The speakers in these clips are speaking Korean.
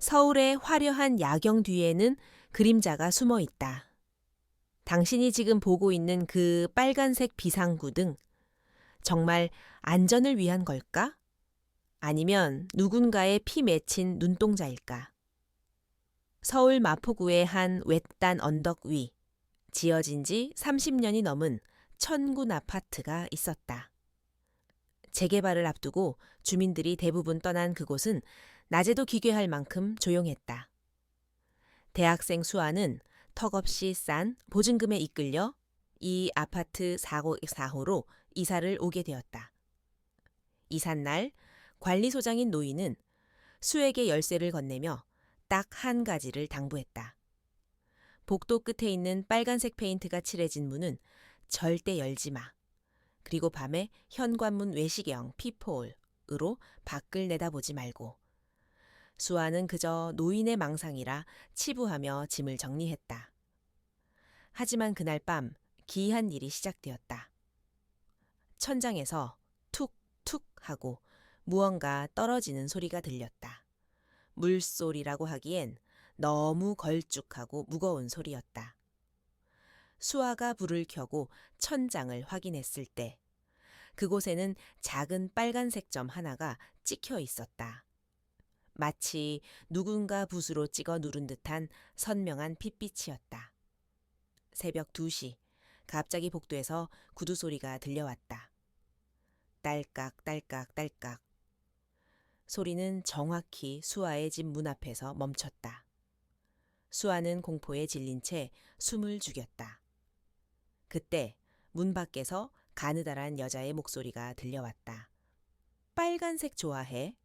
서울의 화려한 야경 뒤에는 그림자가 숨어 있다. 당신이 지금 보고 있는 그 빨간색 비상구 등 정말 안전을 위한 걸까? 아니면 누군가의 피 맺힌 눈동자일까? 서울 마포구의 한 외딴 언덕 위, 지어진 지 30년이 넘은 천군 아파트가 있었다. 재개발을 앞두고 주민들이 대부분 떠난 그곳은 낮에도 기괴할 만큼 조용했다. 대학생 수아는 턱없이 싼 보증금에 이끌려 이 아파트 404호로 이사를 오게 되었다. 이삿날 관리소장인 노인은 수에게 열쇠를 건네며 딱 한 가지를 당부했다. 복도 끝에 있는 빨간색 페인트가 칠해진 문은 절대 열지 마. 그리고 밤에 현관문 외시경 피폴으로 밖을 내다보지 말고. 수아는 그저 노인의 망상이라 치부하며 짐을 정리했다. 하지만 그날 밤 기이한 일이 시작되었다. 천장에서 툭툭 하고 무언가 떨어지는 소리가 들렸다. 물소리라고 하기엔 너무 걸쭉하고 무거운 소리였다. 수아가 불을 켜고 천장을 확인했을 때 그곳에는 작은 빨간색 점 하나가 찍혀 있었다. 마치 누군가 붓으로 찍어 누른 듯한 선명한 핏빛이었다. 새벽 2시, 갑자기 복도에서 구두 소리가 들려왔다. 딸깍 딸깍 딸깍. 소리는 정확히 수아의 집 문 앞에서 멈췄다. 수아는 공포에 질린 채 숨을 죽였다. 그때 문 밖에서 가느다란 여자의 목소리가 들려왔다. 빨간색 좋아해?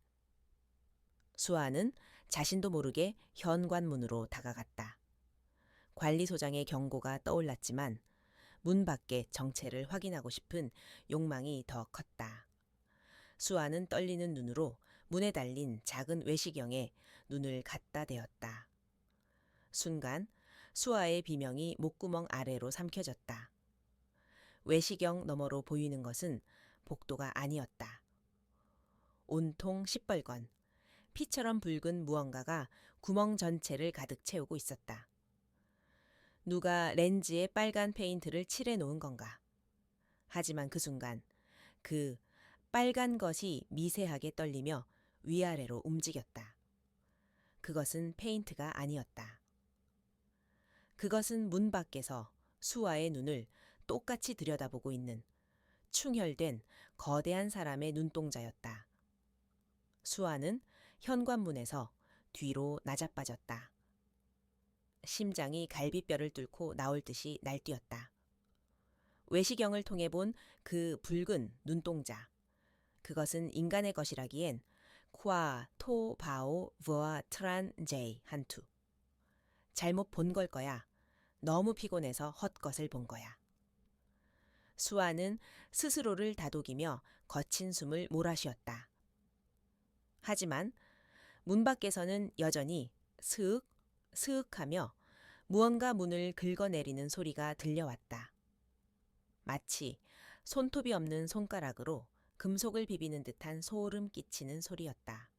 수아는 자신도 모르게 현관문으로 다가갔다. 관리소장의 경고가 떠올랐지만 문 밖의 정체를 확인하고 싶은 욕망이 더 컸다. 수아는 떨리는 눈으로 문에 달린 작은 외시경에 눈을 갖다 대었다. 순간 수아의 비명이 목구멍 아래로 삼켜졌다. 외시경 너머로 보이는 것은 복도가 아니었다. 온통 시뻘건 피처럼 붉은 무언가가 구멍 전체를 가득 채우고 있었다. 누가 렌즈에 빨간 페인트를 칠해 놓은 건가? 하지만 그 순간 그 빨간 것이 미세하게 떨리며 위아래로 움직였다. 그것은 페인트가 아니었다. 그것은 문 밖에서 수아의 눈을 똑같이 들여다보고 있는 충혈된 거대한 사람의 눈동자였다. 수아는 현관문에서 뒤로 낮아빠졌다. 심장이 갈비뼈를 뚫고 나올 듯이 날뛰었다. 외시경을 통해 본 그 붉은 눈동자. 그것은 인간의 것이라기엔 콰, 토, 바오, 브아, 트란, 제이 한투. 잘못 본 걸 거야. 너무 피곤해서 헛것을 본 거야. 수아는 스스로를 다독이며 거친 숨을 몰아쉬었다. 하지만 문 밖에서는 여전히 스윽, 스윽하며 무언가 문을 긁어내리는 소리가 들려왔다. 마치 손톱이 없는 손가락으로 금속을 비비는 듯한 소름 끼치는 소리였다.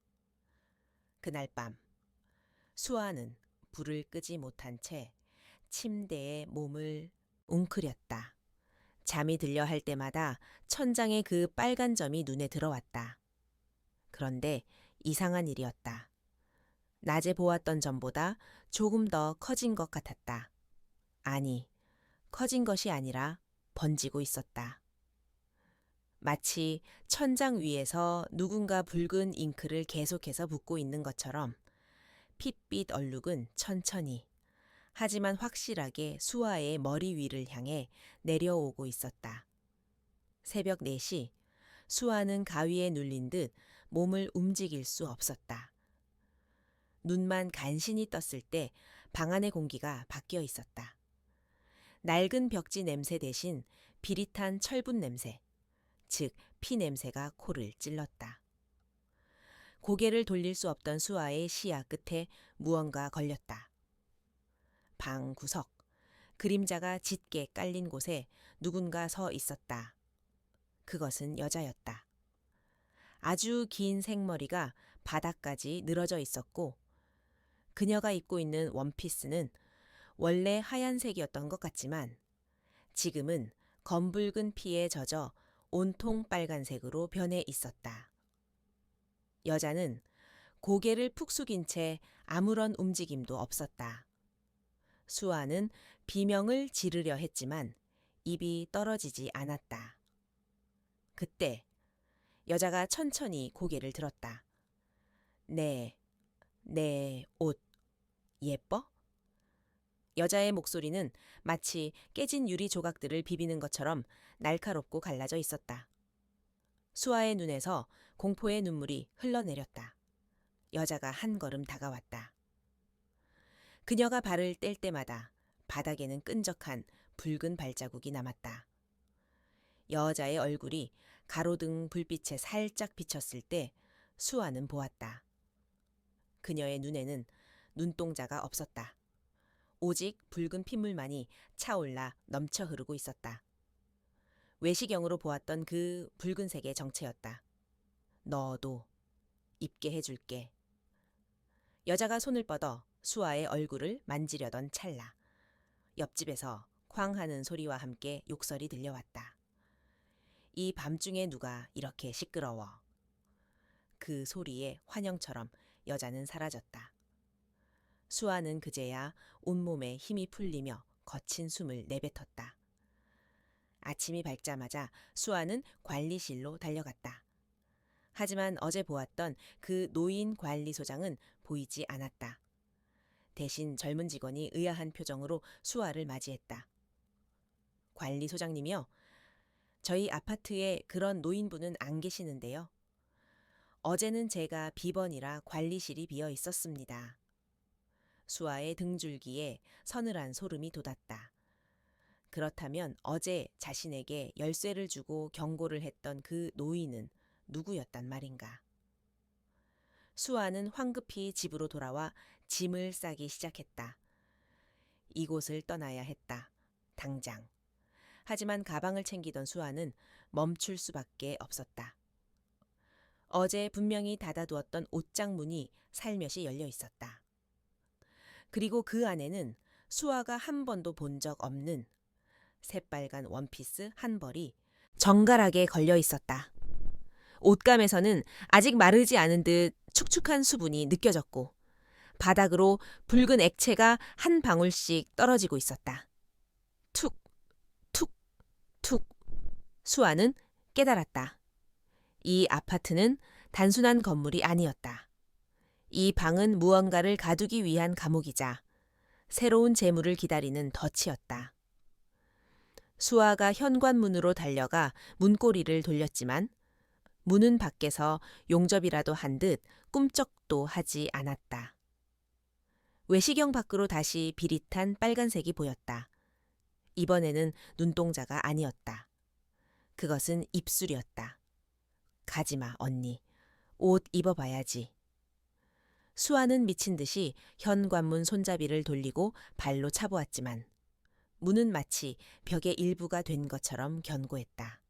그날 밤 수아는 불을 끄지 못한 채 침대에 몸을 웅크렸다. 잠이 들려 할 때마다 천장의 그 빨간 점이 눈에 들어왔다. 그런데 이상한 일이었다. 낮에 보았던 점보다 조금 더 커진 것 같았다. 아니, 커진 것이 아니라 번지고 있었다. 마치 천장 위에서 누군가 붉은 잉크를 계속해서 붓고 있는 것처럼 핏빛 얼룩은 천천히, 하지만 확실하게 수아의 머리 위를 향해 내려오고 있었다. 새벽 4시, 수아는 가위에 눌린 듯 몸을 움직일 수 없었다. 눈만 간신히 떴을 때 방 안의 공기가 바뀌어 있었다. 낡은 벽지 냄새 대신 비릿한 철분 냄새, 즉 피 냄새가 코를 찔렀다. 고개를 돌릴 수 없던 수아의 시야 끝에 무언가 걸렸다. 방 구석, 그림자가 짙게 깔린 곳에 누군가 서 있었다. 그것은 여자였다. 아주 긴 생머리가 바닥까지 늘어져 있었고 그녀가 입고 있는 원피스는 원래 하얀색이었던 것 같지만 지금은 검붉은 피에 젖어 온통 빨간색으로 변해 있었다. 여자는 고개를 푹 숙인 채 아무런 움직임도 없었다. 수아는 비명을 지르려 했지만 입이 떨어지지 않았다. 그때 여자가 천천히 고개를 들었다. 내 옷 예뻐? 여자의 목소리는 마치 깨진 유리 조각들을 비비는 것처럼 날카롭고 갈라져 있었다. 수아의 눈에서 공포의 눈물이 흘러내렸다. 여자가 한 걸음 다가왔다. 그녀가 발을 뗄 때마다 바닥에는 끈적한 붉은 발자국이 남았다. 여자의 얼굴이 가로등 불빛에 살짝 비쳤을 때 수아는 보았다. 그녀의 눈에는 눈동자가 없었다. 오직 붉은 핏물만이 차올라 넘쳐 흐르고 있었다. 외시경으로 보았던 그 붉은색의 정체였다. 너도 입게 해줄게. 여자가 손을 뻗어 수아의 얼굴을 만지려던 찰나 옆집에서 쾅 하는 소리와 함께 욕설이 들려왔다. 이 밤중에 누가 이렇게 시끄러워. 그 소리에 환영처럼 여자는 사라졌다. 수아는 그제야 온몸에 힘이 풀리며 거친 숨을 내뱉었다. 아침이 밝자마자 수아는 관리실로 달려갔다. 하지만 어제 보았던 그 노인 관리소장은 보이지 않았다. 대신 젊은 직원이 의아한 표정으로 수아를 맞이했다. 관리소장님이요. 저희 아파트에 그런 노인분은 안 계시는데요. 어제는 제가 비번이라 관리실이 비어 있었습니다. 수아의 등줄기에 서늘한 소름이 돋았다. 그렇다면 어제 자신에게 열쇠를 주고 경고를 했던 그 노인은 누구였단 말인가. 수아는 황급히 집으로 돌아와 짐을 싸기 시작했다. 이곳을 떠나야 했다. 당장. 하지만 가방을 챙기던 수아는 멈출 수밖에 없었다. 어제 분명히 닫아두었던 옷장 문이 살며시 열려 있었다. 그리고 그 안에는 수아가 한 번도 본 적 없는 새빨간 원피스 한 벌이 정갈하게 걸려 있었다. 옷감에서는 아직 마르지 않은 듯 축축한 수분이 느껴졌고 바닥으로 붉은 액체가 한 방울씩 떨어지고 있었다. 툭, 툭, 툭. 수아는 깨달았다. 이 아파트는 단순한 건물이 아니었다. 이 방은 무언가를 가두기 위한 감옥이자 새로운 재물을 기다리는 덫이었다. 수아가 현관문으로 달려가 문고리를 돌렸지만 문은 밖에서 용접이라도 한 듯 꿈쩍도 하지 않았다. 외시경 밖으로 다시 비릿한 빨간색이 보였다. 이번에는 눈동자가 아니었다. 그것은 입술이었다. 가지마, 언니. 옷 입어봐야지. 수아는 미친 듯이 현관문 손잡이를 돌리고 발로 차보았지만 문은 마치 벽의 일부가 된 것처럼 견고했다.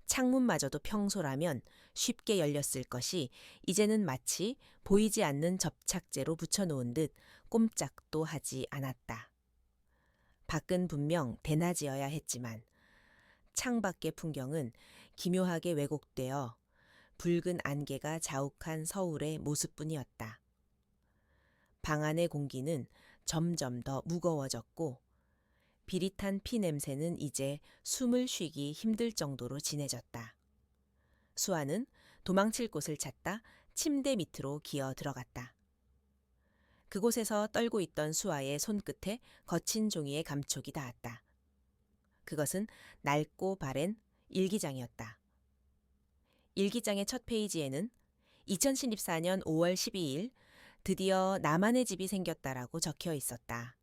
창문마저도 평소라면 쉽게 열렸을 것이 이제는 마치 보이지 않는 접착제로 붙여놓은 듯 꼼짝도 하지 않았다. 밖은 분명 대낮이어야 했지만 창밖의 풍경은 기묘하게 왜곡되어 붉은 안개가 자욱한 서울의 모습뿐이었다. 방 안의 공기는 점점 더 무거워졌고 비릿한 피 냄새는 이제 숨을 쉬기 힘들 정도로 진해졌다. 수아는 도망칠 곳을 찾다 침대 밑으로 기어 들어갔다. 그곳에서 떨고 있던 수아의 손끝에 거친 종이의 감촉이 닿았다. 그것은 낡고 바랜 일기장이었다. 일기장의 첫 페이지에는 2014년 5월 12일 드디어 나만의 집이 생겼다라고 적혀 있었다.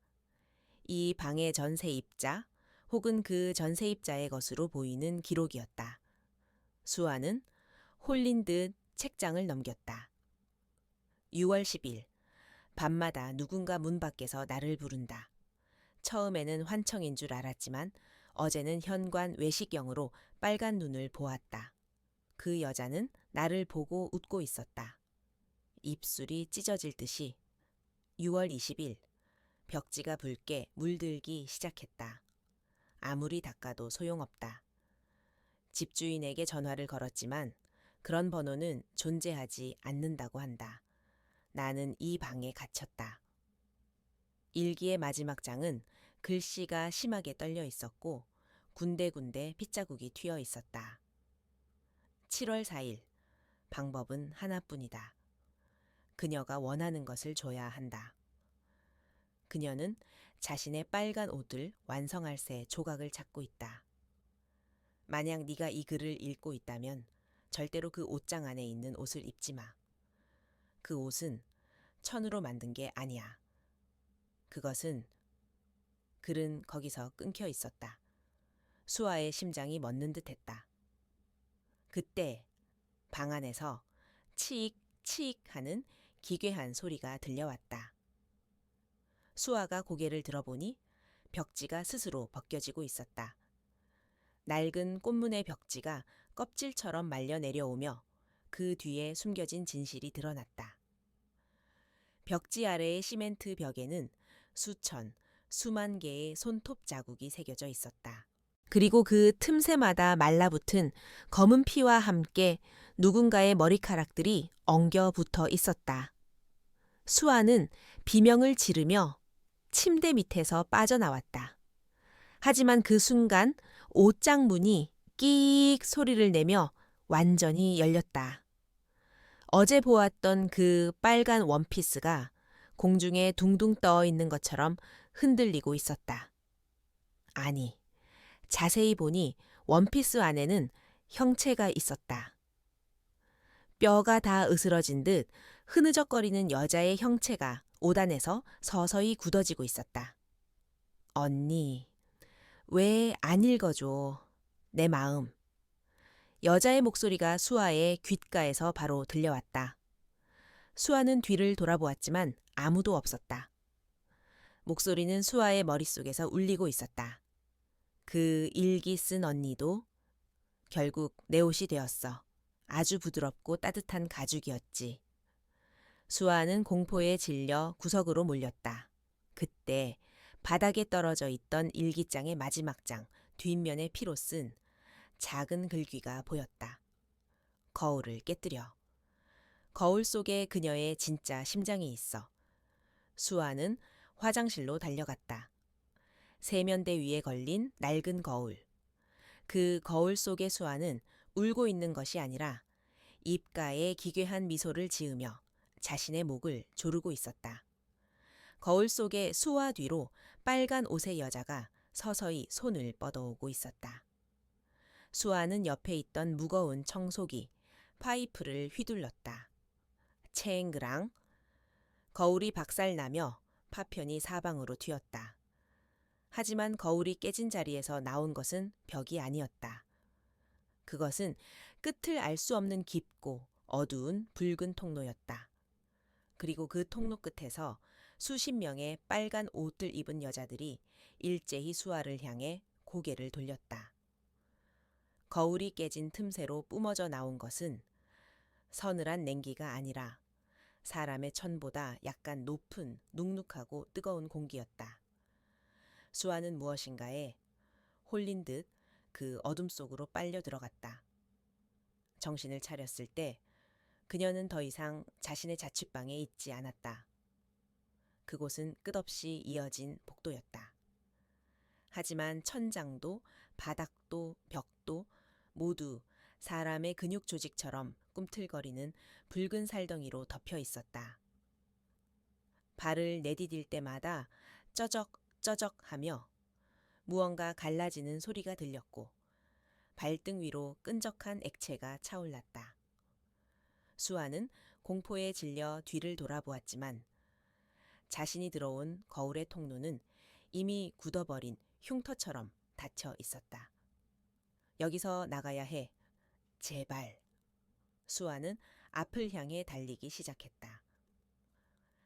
이 방의 전세입자 혹은 그 전세입자의 것으로 보이는 기록이었다. 수아는 홀린 듯 책장을 넘겼다. 6월 10일 밤마다 누군가 문 밖에서 나를 부른다. 처음에는 환청인 줄 알았지만 어제는 현관 외시경으로 빨간 눈을 보았다. 그 여자는 나를 보고 웃고 있었다. 입술이 찢어질 듯이 6월 20일 벽지가 붉게 물들기 시작했다. 아무리 닦아도 소용없다. 집주인에게 전화를 걸었지만 그런 번호는 존재하지 않는다고 한다. 나는 이 방에 갇혔다. 일기의 마지막 장은 글씨가 심하게 떨려 있었고 군데군데 핏자국이 튀어 있었다. 7월 4일 방법은 하나뿐이다. 그녀가 원하는 것을 줘야 한다. 그녀는 자신의 빨간 옷을 완성할 새 조각을 찾고 있다. 만약 네가 이 글을 읽고 있다면 절대로 그 옷장 안에 있는 옷을 입지 마. 그 옷은 천으로 만든 게 아니야. 그것은 글은 거기서 끊겨 있었다. 수아의 심장이 멎는 듯했다. 그때 방 안에서 치익 치익 하는 기괴한 소리가 들려왔다. 수아가 고개를 들어보니 벽지가 스스로 벗겨지고 있었다. 낡은 꽃문의 벽지가 껍질처럼 말려 내려오며 그 뒤에 숨겨진 진실이 드러났다. 벽지 아래의 시멘트 벽에는 수천, 수만 개의 손톱 자국이 새겨져 있었다. 그리고 그 틈새마다 말라붙은 검은 피와 함께 누군가의 머리카락들이 엉겨 붙어 있었다. 수아는 비명을 지르며 침대 밑에서 빠져나왔다. 하지만 그 순간 옷장 문이 끼익 소리를 내며 완전히 열렸다. 어제 보았던 그 빨간 원피스가 공중에 둥둥 떠 있는 것처럼 흔들리고 있었다. 아니, 자세히 보니 원피스 안에는 형체가 있었다. 뼈가 다 으스러진 듯 흐느적거리는 여자의 형체가 옷 안에서 서서히 굳어지고 있었다. 언니, 왜 안 읽어줘? 내 마음. 여자의 목소리가 수아의 귓가에서 바로 들려왔다. 수아는 뒤를 돌아보았지만 아무도 없었다. 목소리는 수아의 머릿속에서 울리고 있었다. 그 일기 쓴 언니도 결국 내 옷이 되었어. 아주 부드럽고 따뜻한 가죽이었지. 수아는 공포에 질려 구석으로 몰렸다. 그때 바닥에 떨어져 있던 일기장의 마지막 장 뒷면에 피로 쓴 작은 글귀가 보였다. 거울을 깨뜨려. 거울 속에 그녀의 진짜 심장이 있어. 수아는 화장실로 달려갔다. 세면대 위에 걸린 낡은 거울. 그 거울 속의 수아는 울고 있는 것이 아니라 입가에 기괴한 미소를 지으며 자신의 목을 조르고 있었다. 거울 속의 수아 뒤로 빨간 옷의 여자가 서서히 손을 뻗어오고 있었다. 수아는 옆에 있던 무거운 청소기, 파이프를 휘둘렀다. 체앵그랑 거울이 박살나며 파편이 사방으로 튀었다. 하지만 거울이 깨진 자리에서 나온 것은 벽이 아니었다. 그것은 끝을 알 수 없는 깊고 어두운 붉은 통로였다. 그리고 그 통로 끝에서 수십 명의 빨간 옷을 입은 여자들이 일제히 수아를 향해 고개를 돌렸다. 거울이 깨진 틈새로 뿜어져 나온 것은 서늘한 냉기가 아니라 사람의 천보다 약간 높은 눅눅하고 뜨거운 공기였다. 수아는 무엇인가에 홀린 듯 그 어둠 속으로 빨려 들어갔다. 정신을 차렸을 때 그녀는 더 이상 자신의 자취방에 있지 않았다. 그곳은 끝없이 이어진 복도였다. 하지만 천장도 바닥도 벽도 모두 사람의 근육 조직처럼 꿈틀거리는 붉은 살덩이로 덮여 있었다. 발을 내디딜 때마다 쩌적 쩌적 하며 무언가 갈라지는 소리가 들렸고 발등 위로 끈적한 액체가 차올랐다. 수아는 공포에 질려 뒤를 돌아보았지만 자신이 들어온 거울의 통로는 이미 굳어버린 흉터처럼 닫혀 있었다. 여기서 나가야 해. 제발. 수아는 앞을 향해 달리기 시작했다.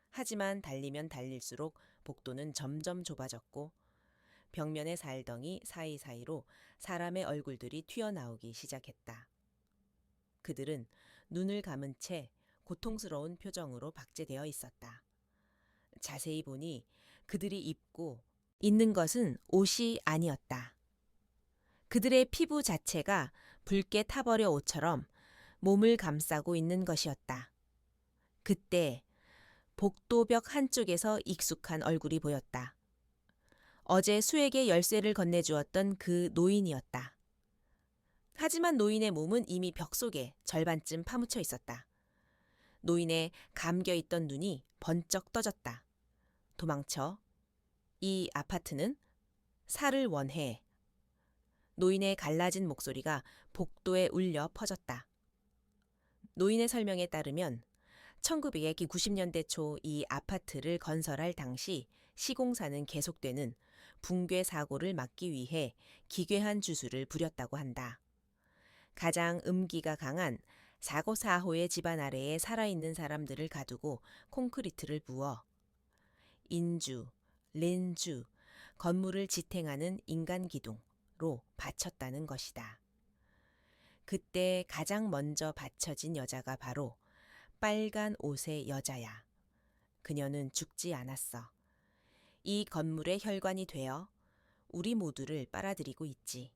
하지만 달리면 달릴수록 복도는 점점 좁아졌고 벽면의 살덩이 사이사이로 사람의 얼굴들이 튀어나오기 시작했다. 그들은 눈을 감은 채 고통스러운 표정으로 박제되어 있었다. 자세히 보니 그들이 입고 있는 것은 옷이 아니었다. 그들의 피부 자체가 붉게 타버려 옷처럼 몸을 감싸고 있는 것이었다. 그때 복도벽 한쪽에서 익숙한 얼굴이 보였다. 어제 수에게 열쇠를 건네주었던 그 노인이었다. 하지만 노인의 몸은 이미 벽 속에 절반쯤 파묻혀 있었다. 노인의 감겨있던 눈이 번쩍 떠졌다. 도망쳐. 이 아파트는 살을 원해. 노인의 갈라진 목소리가 복도에 울려 퍼졌다. 노인의 설명에 따르면 1990년대 초 이 아파트를 건설할 당시 시공사는 계속되는 붕괴 사고를 막기 위해 기괴한 주술을 부렸다고 한다. 가장 음기가 강한 4고4호의 집안 아래에 살아있는 사람들을 가두고 콘크리트를 부어 인주, 린주, 건물을 지탱하는 인간 기둥로 바쳤다는 것이다. 그때 가장 먼저 바쳐진 여자가 바로 빨간 옷의 여자야. 그녀는 죽지 않았어. 이 건물의 혈관이 되어 우리 모두를 빨아들이고 있지.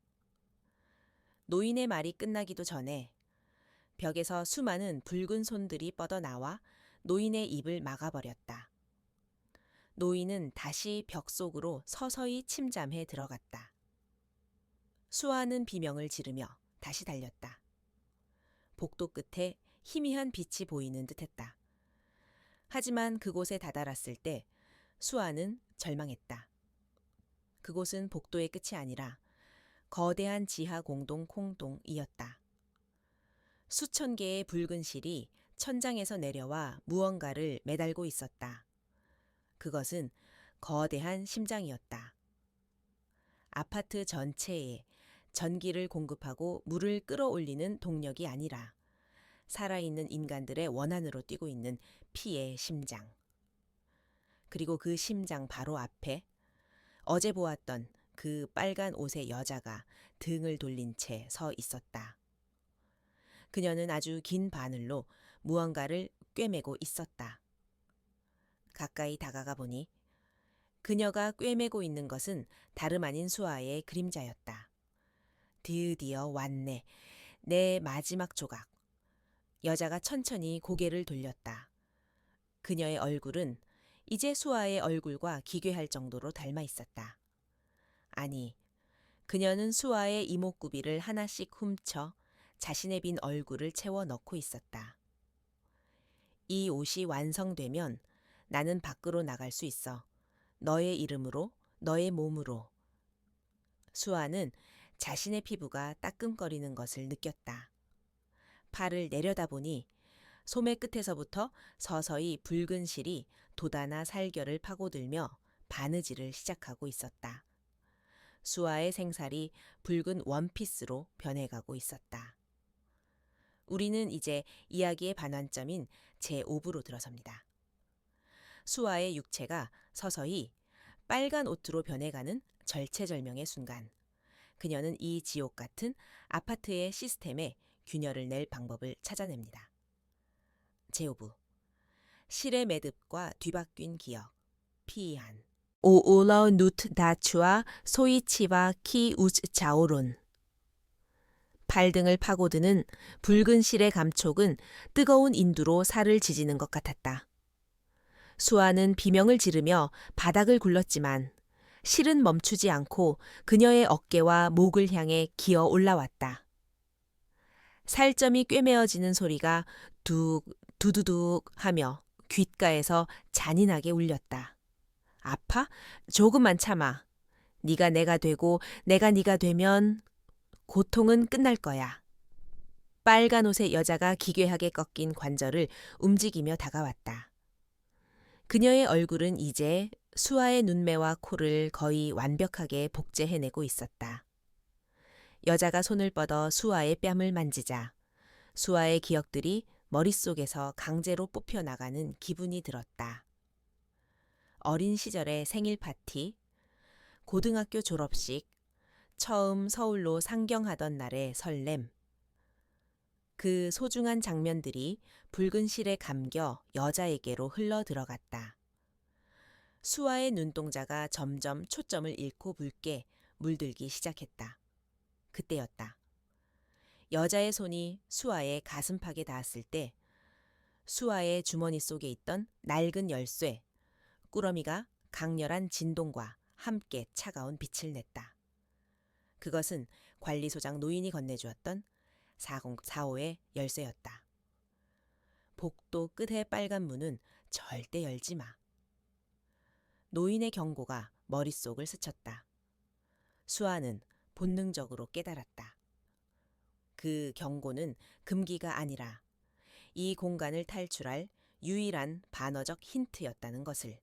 노인의 말이 끝나기도 전에 벽에서 수많은 붉은 손들이 뻗어나와 노인의 입을 막아버렸다. 노인은 다시 벽 속으로 서서히 침잠해 들어갔다. 수아는 비명을 지르며 다시 달렸다. 복도 끝에 희미한 빛이 보이는 듯했다. 하지만 그곳에 다다랐을 때 수아는 절망했다. 그곳은 복도의 끝이 아니라 거대한 지하 공동 콩동이었다. 수천 개의 붉은 실이 천장에서 내려와 무언가를 매달고 있었다. 그것은 거대한 심장이었다. 아파트 전체에 전기를 공급하고 물을 끌어올리는 동력이 아니라 살아있는 인간들의 원한으로 뛰고 있는 피의 심장. 그리고 그 심장 바로 앞에 어제 보았던 그 빨간 옷의 여자가 등을 돌린 채 서 있었다. 그녀는 아주 긴 바늘로 무언가를 꿰매고 있었다. 가까이 다가가 보니 그녀가 꿰매고 있는 것은 다름 아닌 수아의 그림자였다. 드디어 왔네. 내 마지막 조각. 여자가 천천히 고개를 돌렸다. 그녀의 얼굴은 이제 수아의 얼굴과 기괴할 정도로 닮아 있었다. 아니, 그녀는 수아의 이목구비를 하나씩 훔쳐 자신의 빈 얼굴을 채워 넣고 있었다. 이 옷이 완성되면 나는 밖으로 나갈 수 있어. 너의 이름으로, 너의 몸으로. 수아는 자신의 피부가 따끔거리는 것을 느꼈다. 팔을 내려다보니 소매 끝에서부터 서서히 붉은 실이 돋아나 살결을 파고들며 바느질을 시작하고 있었다. 수아의 생살이 붉은 원피스로 변해가고 있었다. 우리는 이제 이야기의 반환점인 제5부로 들어섭니다. 수아의 육체가 서서히 빨간 옷으로 변해가는 절체절명의 순간, 그녀는 이 지옥 같은 아파트의 시스템에 균열을 낼 방법을 찾아냅니다. 제5부 실의 매듭과 뒤바뀐 기억, 피이한 오올러 누트 다추와 소이치와 키 우즈 자오론. 발등을 파고드는 붉은 실의 감촉은 뜨거운 인두로 살을 지지는 것 같았다. 수아는 비명을 지르며 바닥을 굴렀지만 실은 멈추지 않고 그녀의 어깨와 목을 향해 기어 올라왔다. 살점이 꿰매어지는 소리가 둑 두두둑 하며 귓가에서 잔인하게 울렸다. 아파? 조금만 참아. 네가 내가 되고 내가 네가 되면 고통은 끝날 거야. 빨간 옷의 여자가 기괴하게 꺾인 관절을 움직이며 다가왔다. 그녀의 얼굴은 이제 수아의 눈매와 코를 거의 완벽하게 복제해내고 있었다. 여자가 손을 뻗어 수아의 뺨을 만지자 수아의 기억들이 머릿속에서 강제로 뽑혀나가는 기분이 들었다. 어린 시절의 생일 파티, 고등학교 졸업식, 처음 서울로 상경하던 날의 설렘. 그 소중한 장면들이 붉은 실에 감겨 여자에게로 흘러 들어갔다. 수아의 눈동자가 점점 초점을 잃고 붉게 물들기 시작했다. 그때였다. 여자의 손이 수아의 가슴팍에 닿았을 때 수아의 주머니 속에 있던 낡은 열쇠, 꾸러미가 강렬한 진동과 함께 차가운 빛을 냈다. 그것은 관리소장 노인이 건네주었던 4045의 열쇠였다. 복도 끝의 빨간 문은 절대 열지 마. 노인의 경고가 머릿속을 스쳤다. 수아는 본능적으로 깨달았다. 그 경고는 금기가 아니라 이 공간을 탈출할 유일한 반어적 힌트였다는 것을.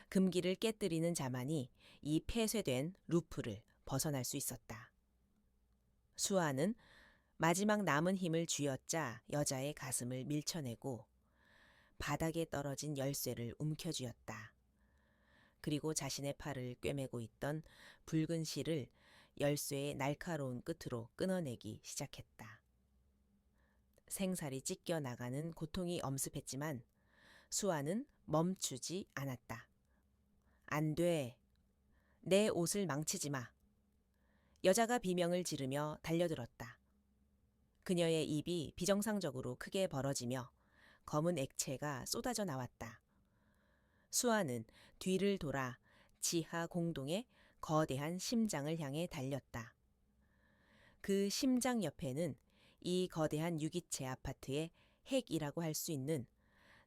금기를 깨뜨리는 자만이 이 폐쇄된 루프를 벗어날 수 있었다. 수아는 마지막 남은 힘을 쥐어짜 여자의 가슴을 밀쳐내고 바닥에 떨어진 열쇠를 움켜쥐었다. 그리고 자신의 팔을 꿰매고 있던 붉은 실을 열쇠의 날카로운 끝으로 끊어내기 시작했다. 생살이 찢겨 나가는 고통이 엄습했지만 수아는 멈추지 않았다. 안 돼. 내 옷을 망치지 마. 여자가 비명을 지르며 달려들었다. 그녀의 입이 비정상적으로 크게 벌어지며 검은 액체가 쏟아져 나왔다. 수아는 뒤를 돌아 지하 공동의 거대한 심장을 향해 달렸다. 그 심장 옆에는 이 거대한 유기체 아파트의 핵이라고 할 수 있는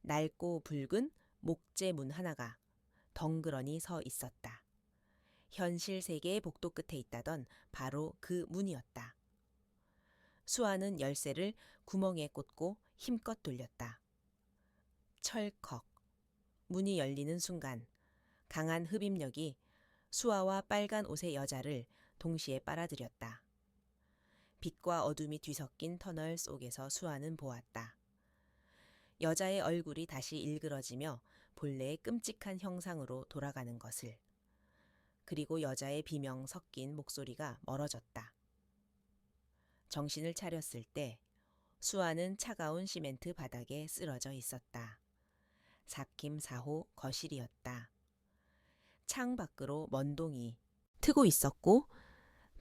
낡고 붉은 목재 문 하나가 덩그러니 서 있었다. 현실 세계의 복도 끝에 있다던 바로 그 문이었다. 수아는 열쇠를 구멍에 꽂고 힘껏 돌렸다. 철컥. 문이 열리는 순간 강한 흡입력이 수아와 빨간 옷의 여자를 동시에 빨아들였다. 빛과 어둠이 뒤섞인 터널 속에서 수아는 보았다. 여자의 얼굴이 다시 일그러지며 본래의 끔찍한 형상으로 돌아가는 것을. 그리고 여자의 비명 섞인 목소리가 멀어졌다. 정신을 차렸을 때 수아는 차가운 시멘트 바닥에 쓰러져 있었다. 4045 거실이었다. 창 밖으로 먼동이 트고 있었고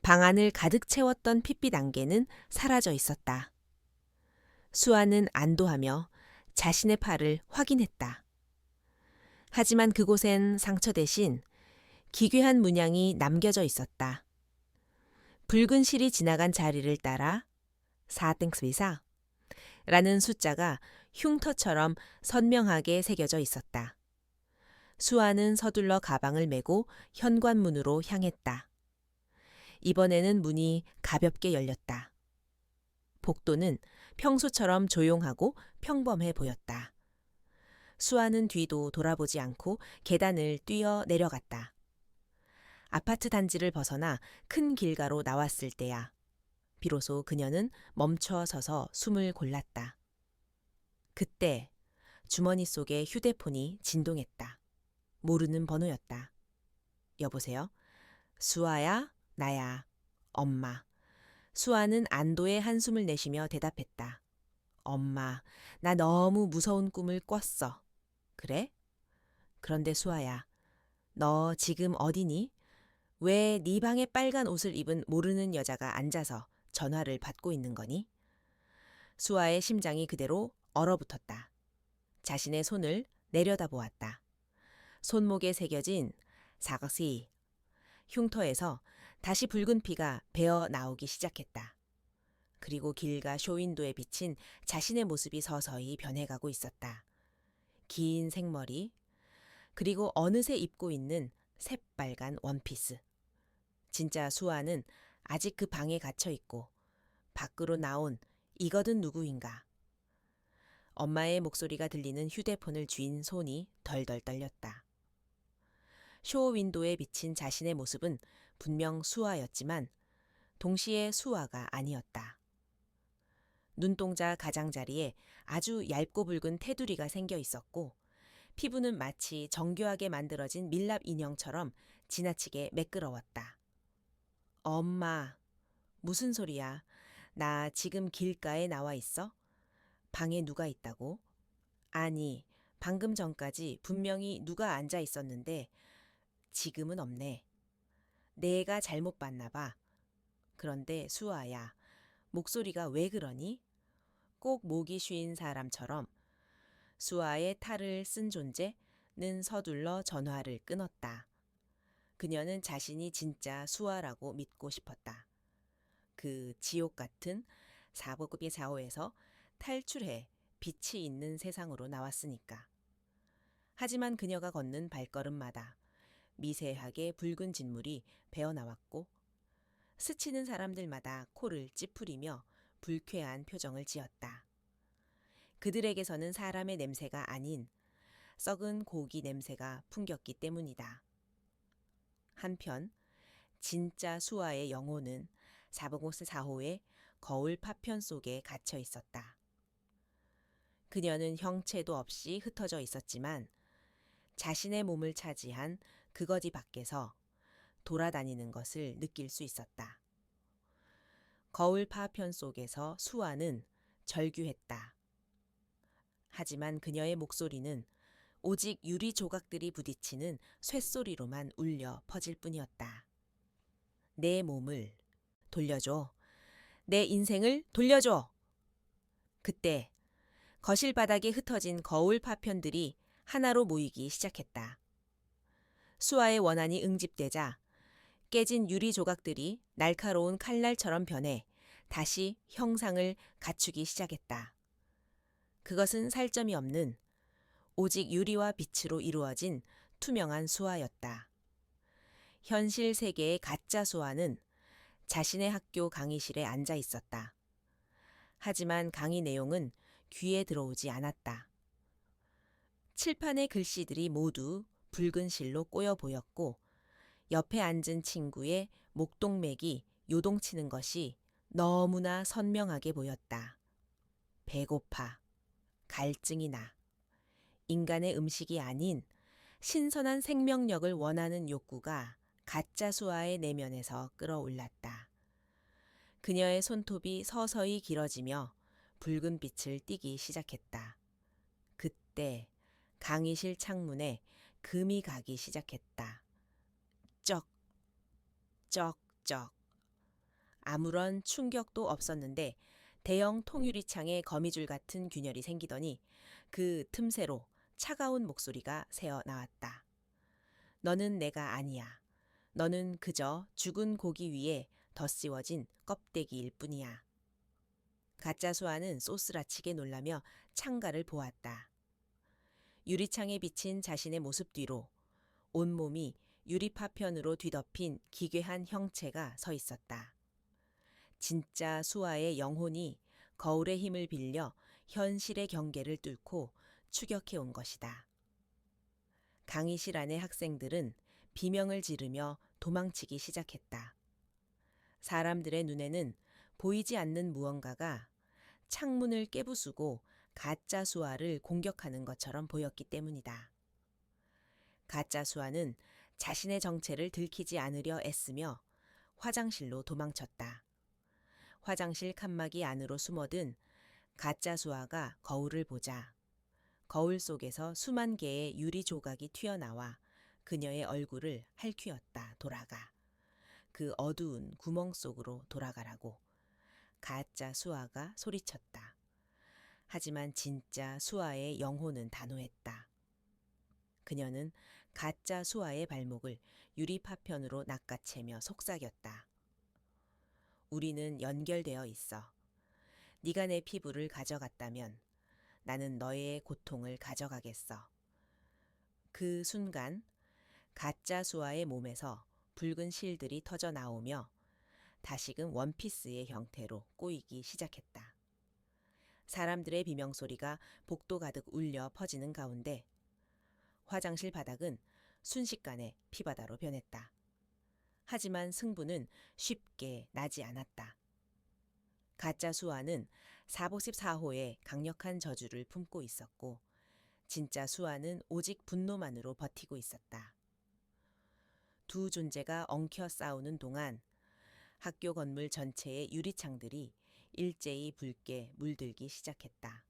방 안을 가득 채웠던 핏빛 안개는 사라져 있었다. 수아는 안도하며 자신의 팔을 확인했다. 하지만 그곳엔 상처 대신 기괴한 문양이 남겨져 있었다. 붉은 실이 지나간 자리를 따라 4땡스비사 라는 숫자가 흉터처럼 선명하게 새겨져 있었다. 수아는 서둘러 가방을 메고 현관문으로 향했다. 이번에는 문이 가볍게 열렸다. 복도는 평소처럼 조용하고 평범해 보였다. 수아는 뒤도 돌아보지 않고 계단을 뛰어 내려갔다. 아파트 단지를 벗어나 큰 길가로 나왔을 때야. 비로소 그녀는 멈춰 서서 숨을 골랐다. 그때 주머니 속의 휴대폰이 진동했다. 모르는 번호였다. 여보세요? 수아야, 나야, 엄마. 수아는 안도의 한숨을 내쉬며 대답했다. 엄마, 나 너무 무서운 꿈을 꿨어. 그래? 그런데 수아야, 너 지금 어디니? 왜 네 방에 빨간 옷을 입은 모르는 여자가 앉아서 전화를 받고 있는 거니? 수아의 심장이 그대로 얼어붙었다. 자신의 손을 내려다보았다. 손목에 새겨진 사각시 흉터에서 다시 붉은 피가 배어 나오기 시작했다. 그리고 길가 쇼윈도에 비친 자신의 모습이 서서히 변해가고 있었다. 긴 생머리, 그리고 어느새 입고 있는 새빨간 원피스. 진짜 수아는 아직 그 방에 갇혀 있고 밖으로 나온 이거든 누구인가. 엄마의 목소리가 들리는 휴대폰을 쥔 손이 덜덜 떨렸다. 쇼윈도에 비친 자신의 모습은 분명 수아였지만 동시에 수아가 아니었다. 눈동자 가장자리에 아주 얇고 붉은 테두리가 생겨 있었고 피부는 마치 정교하게 만들어진 밀랍 인형처럼 지나치게 매끄러웠다. 엄마, 무슨 소리야? 나 지금 길가에 나와 있어? 방에 누가 있다고? 아니, 방금 전까지 분명히 누가 앉아 있었는데 지금은 없네. 내가 잘못 봤나 봐. 그런데 수아야, 목소리가 왜 그러니? 꼭 목이 쉬인 사람처럼. 수아의 탈을 쓴 존재는 서둘러 전화를 끊었다. 그녀는 자신이 진짜 수아라고 믿고 싶었다. 그 지옥 같은 사법급의 좌우에서 탈출해 빛이 있는 세상으로 나왔으니까. 하지만 그녀가 걷는 발걸음마다 미세하게 붉은 진물이 배어나왔고 스치는 사람들마다 코를 찌푸리며 불쾌한 표정을 지었다. 그들에게서는 사람의 냄새가 아닌 썩은 고기 냄새가 풍겼기 때문이다. 한편 진짜 수아의 영혼은 사복고스 4호의 거울 파편 속에 갇혀 있었다. 그녀는 형체도 없이 흩어져 있었지만 자신의 몸을 차지한 그거지 밖에서 돌아다니는 것을 느낄 수 있었다. 거울 파편 속에서 수아는 절규했다. 하지만 그녀의 목소리는 오직 유리 조각들이 부딪히는 쇳소리로만 울려 퍼질 뿐이었다. 내 몸을 돌려줘. 내 인생을 돌려줘. 그때 거실 바닥에 흩어진 거울 파편들이 하나로 모이기 시작했다. 수아의 원한이 응집되자 깨진 유리 조각들이 날카로운 칼날처럼 변해 다시 형상을 갖추기 시작했다. 그것은 살점이 없는 오직 유리와 빛으로 이루어진 투명한 수아였다. 현실 세계의 가짜 수아는 자신의 학교 강의실에 앉아 있었다. 하지만 강의 내용은 귀에 들어오지 않았다. 칠판의 글씨들이 모두 붉은 실로 꼬여 보였고 옆에 앉은 친구의 목동맥이 요동치는 것이 너무나 선명하게 보였다. 배고파. 갈증이 나. 인간의 음식이 아닌 신선한 생명력을 원하는 욕구가 가짜 수아의 내면에서 끌어올랐다. 그녀의 손톱이 서서히 길어지며 붉은 빛을 띠기 시작했다. 그때 강의실 창문에 금이 가기 시작했다. 쩍, 쩍, 쩍. 아무런 충격도 없었는데 대형 통유리창에 거미줄 같은 균열이 생기더니 그 틈새로 차가운 목소리가 새어 나왔다. 너는 내가 아니야. 너는 그저 죽은 고기 위에 덧씌워진 껍데기일 뿐이야. 가짜 수아는 소스라치게 놀라며 창가를 보았다. 유리창에 비친 자신의 모습 뒤로 온몸이 유리파편으로 뒤덮인 기괴한 형체가 서 있었다. 진짜 수아의 영혼이 거울의 힘을 빌려 현실의 경계를 뚫고 추격해 온 것이다. 강의실 안의 학생들은 비명을 지르며 도망치기 시작했다. 사람들의 눈에는 보이지 않는 무언가가 창문을 깨부수고 가짜 수아를 공격하는 것처럼 보였기 때문이다. 가짜 수아는 자신의 정체를 들키지 않으려 애쓰며 화장실로 도망쳤다. 화장실 칸막이 안으로 숨어든 가짜 수아가 거울을 보자 거울 속에서 수만 개의 유리 조각이 튀어나와 그녀의 얼굴을 핥히었다. 돌아가. 그 어두운 구멍 속으로 돌아가라고 가짜 수아가 소리쳤다. 하지만 진짜 수아의 영혼은 단호했다. 그녀는 가짜 수아의 발목을 유리 파편으로 낚아채며 속삭였다. 우리는 연결되어 있어. 네가 내 피부를 가져갔다면 나는 너의 고통을 가져가겠어. 그 순간 가짜 수아의 몸에서 붉은 실들이 터져 나오며 다시금 원피스의 형태로 꼬이기 시작했다. 사람들의 비명소리가 복도 가득 울려 퍼지는 가운데 화장실 바닥은 순식간에 피바다로 변했다. 하지만 승부는 쉽게 나지 않았다. 가짜 수아는 454호의 강력한 저주를 품고 있었고 진짜 수아는 오직 분노만으로 버티고 있었다. 두 존재가 엉켜 싸우는 동안 학교 건물 전체의 유리창들이 일제히 붉게 물들기 시작했다.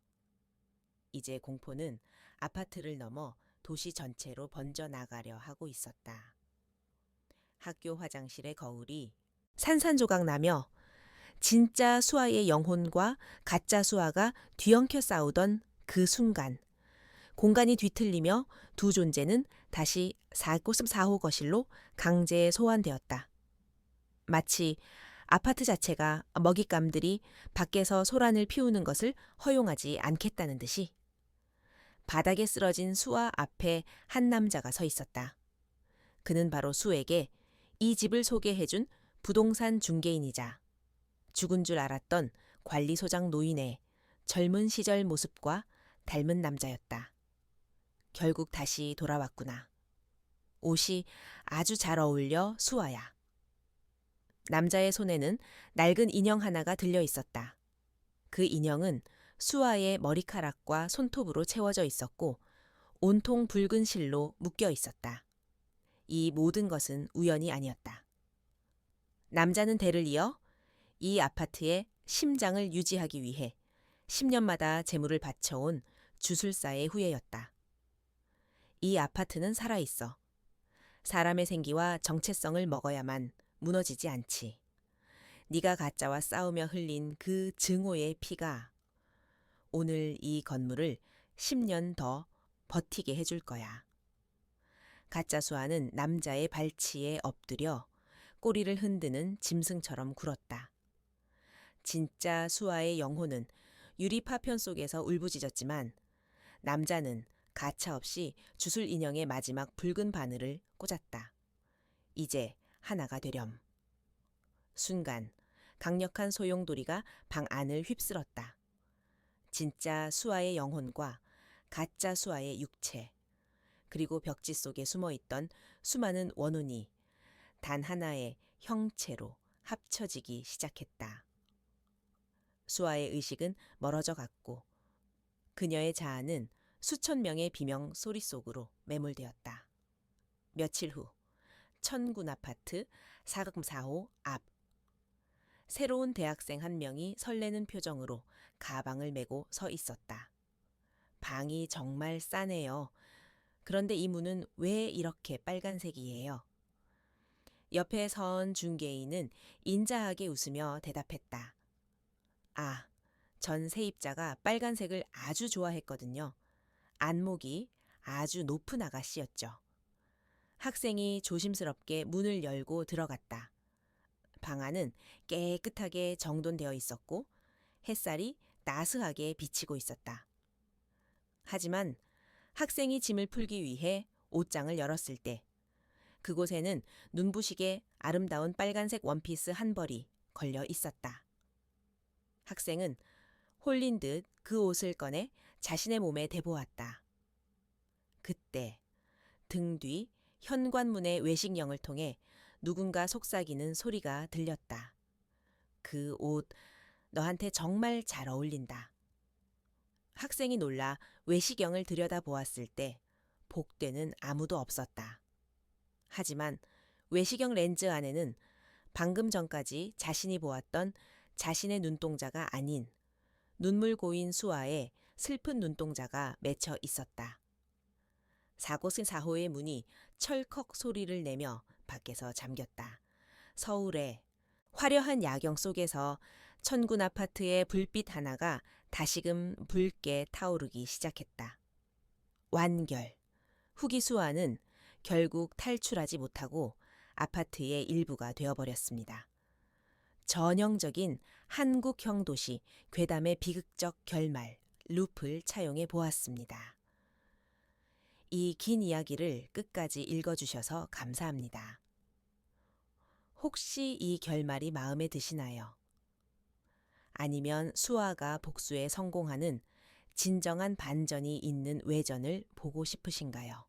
이제 공포는 아파트를 넘어 도시 전체로 번져나가려 하고 있었다. 학교 화장실의 거울이 산산조각 나며 진짜 수아의 영혼과 가짜 수아가 뒤엉켜 싸우던 그 순간 공간이 뒤틀리며 두 존재는 다시 494호 거실로 강제 소환되었다. 마치 아파트 자체가 먹잇감들이 밖에서 소란을 피우는 것을 허용하지 않겠다는 듯이. 바닥에 쓰러진 수아 앞에 한 남자가 서 있었다. 그는 바로 수에게 이 집을 소개해준 부동산 중개인이자 죽은 줄 알았던 관리소장 노인의 젊은 시절 모습과 닮은 남자였다. 결국 다시 돌아왔구나. 옷이 아주 잘 어울려 수아야. 남자의 손에는 낡은 인형 하나가 들려 있었다. 그 인형은 수아의 머리카락과 손톱으로 채워져 있었고 온통 붉은 실로 묶여 있었다. 이 모든 것은 우연이 아니었다. 남자는 대를 이어 이 아파트의 심장을 유지하기 위해 10년마다 재물을 바쳐온 주술사의 후예였다. 이 아파트는 살아있어. 사람의 생기와 정체성을 먹어야만 무너지지 않지. 네가 가짜와 싸우며 흘린 그 증오의 피가 오늘 이 건물을 10년 더 버티게 해줄 거야. 가짜 수아는 남자의 발치에 엎드려 꼬리를 흔드는 짐승처럼 굴었다. 진짜 수아의 영혼은 유리 파편 속에서 울부짖었지만 남자는 가차없이 주술 인형의 마지막 붉은 바늘을 꽂았다. 이제 하나가 되렴. 순간 강력한 소용돌이가 방 안을 휩쓸었다. 진짜 수아의 영혼과 가짜 수아의 육체, 그리고 벽지 속에 숨어있던 수많은 원혼이 단 하나의 형체로 합쳐지기 시작했다. 수아의 의식은 멀어져 갔고 그녀의 자아는 수천 명의 비명 소리 속으로 매몰되었다. 며칠 후 천군 아파트 404호 앞. 새로운 대학생 한 명이 설레는 표정으로 가방을 메고 서 있었다. 방이 정말 싸네요. 그런데 이 문은 왜 이렇게 빨간색이에요? 옆에 선 중개인은 인자하게 웃으며 대답했다. 아, 전 세입자가 빨간색을 아주 좋아했거든요. 안목이 아주 높은 아가씨였죠. 학생이 조심스럽게 문을 열고 들어갔다. 방 안은 깨끗하게 정돈되어 있었고 햇살이 나스하게 비치고 있었다. 하지만 학생이 짐을 풀기 위해 옷장을 열었을 때 그곳에는 눈부시게 아름다운 빨간색 원피스 한 벌이 걸려 있었다. 학생은 홀린 듯 그 옷을 꺼내 자신의 몸에 대보았다. 그때 등 뒤 현관문의 외식영을 통해 누군가 속삭이는 소리가 들렸다. 그 옷 너한테 정말 잘 어울린다. 학생이 놀라 외식영을 들여다보았을 때 복되는 아무도 없었다. 하지만 외식영 렌즈 안에는 방금 전까지 자신이 보았던 자신의 눈동자가 아닌 눈물 고인 수아의 슬픈 눈동자가 맺혀 있었다. 454호의 문이 철컥 소리를 내며 밖에서 잠겼다. 서울의 화려한 야경 속에서 천군 아파트의 불빛 하나가 다시금 붉게 타오르기 시작했다. 완결. 후기 수아는 결국 탈출하지 못하고 아파트의 일부가 되어버렸습니다. 전형적인 한국형 도시 괴담의 비극적 결말, 루프를 차용해 보았습니다. 이 긴 이야기를 끝까지 읽어주셔서 감사합니다. 혹시 이 결말이 마음에 드시나요? 아니면 수아가 복수에 성공하는 진정한 반전이 있는 외전을 보고 싶으신가요?